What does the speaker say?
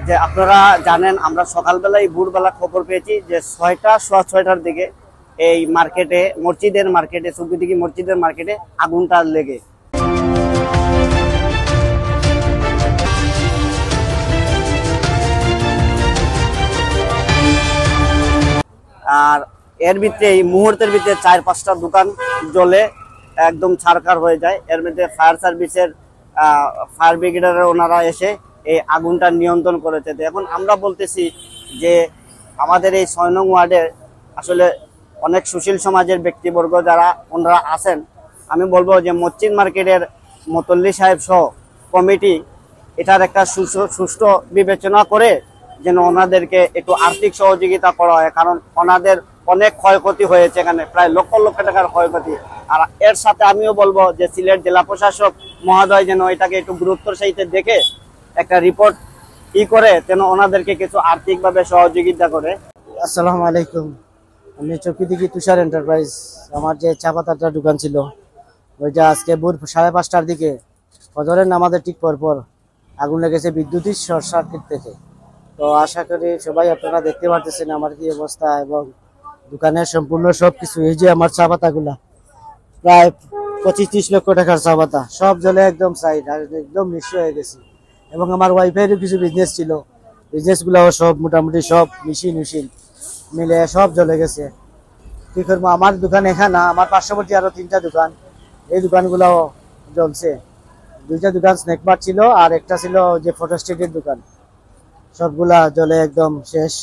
যে আপনারা জানেন আমরা সকালবেলায় ভোরবেলা খবর পেয়েছি যে 6টা দিকে এই মার্কেটে মসজিদের মার্কেটে সুবিদিঘি মসজিদের মার্কেটে আগুনটা লেগে আর এর ভিতরে এই মুহূর্তের ভিতরে 4-5টা দোকান জ্বলে একদম ছারখার হয়ে যায়। এর মধ্যে ফায়ার সার্ভিসের ফায়ার ব্রিগেডের ওনারা এসে এই আগুনটা নিয়ন্ত্রণ করেছে। এখন আমরা বলতেছি যে আমাদের এই 6 নং ওয়ার্ডে আসলে অনেক সুশীল সমাজের ব্যক্তিবর্গ যারা ওনারা আছেন, আমি বলবো যে মসজিদ মার্কেটের মতল্লি সাহেব সহ কমিটি এটার একটা সুষ্ঠু বিবেচনা করে যেন ওনাদেরকে একটু আর্থিক সহযোগিতা করা হয়, কারণ ওনাদের অনেক ক্ষয়ক্ষতি হয়েছে, এখানে প্রায় লক্ষ লক্ষ টাকার ক্ষয়ক্ষতি। আর এর সাথে আমিও বলবো যে সিলেট জেলা প্রশাসক মহোদয় যেন এটাকে একটু গুরুত্বের সাথে দেখে একটা রিপোর্ট করে যেন ওনাদেরকে কিছু আর্থিকভাবে সহযোগিতা করে। আসসালামু আলাইকুম, আমি চৌকিদিঘি তুষার এন্টারপ্রাইজ। আমার যে চা পাতাটা দোকান ছিল ওইটা আজকে ভোর 5:30টার দিকে ফজরের নামাজের ঠিক পরপর আগুন লেগেছে বিদ্যুতিক শর্ট সার্কিট থেকে। তো আশা করি সবাই আপনারা দেখতে পারতেছেন আমার কি অবস্থা, এবং দোকানের সম্পূর্ণ সবকিছু, এই যে আমার চা পাতাগুলা প্রায় 25-30 লক্ষ টাকার চা পাতা সব জ্বলে একদম সাইড, একদম নিঃস্ব হয়ে গেছি। এবং আমার ওয়াইফাইয়েরও কিছু বিজনেস ছিল, বিজনেসগুলাও সব মোটামুটি সব মেশিন মিলে সব জ্বলে গেছে। কি করবো, আমার দোকান এখানে, আমার পার্শ্ববর্তী আরো 3টা দোকান, এই দোকানগুলাও জ্বলছে। 2টা দোকান স্ন্যাক বার ছিল আর একটা ছিল যে ফটো স্টেটের দোকান, সবগুলা জ্বলে একদম শেষ।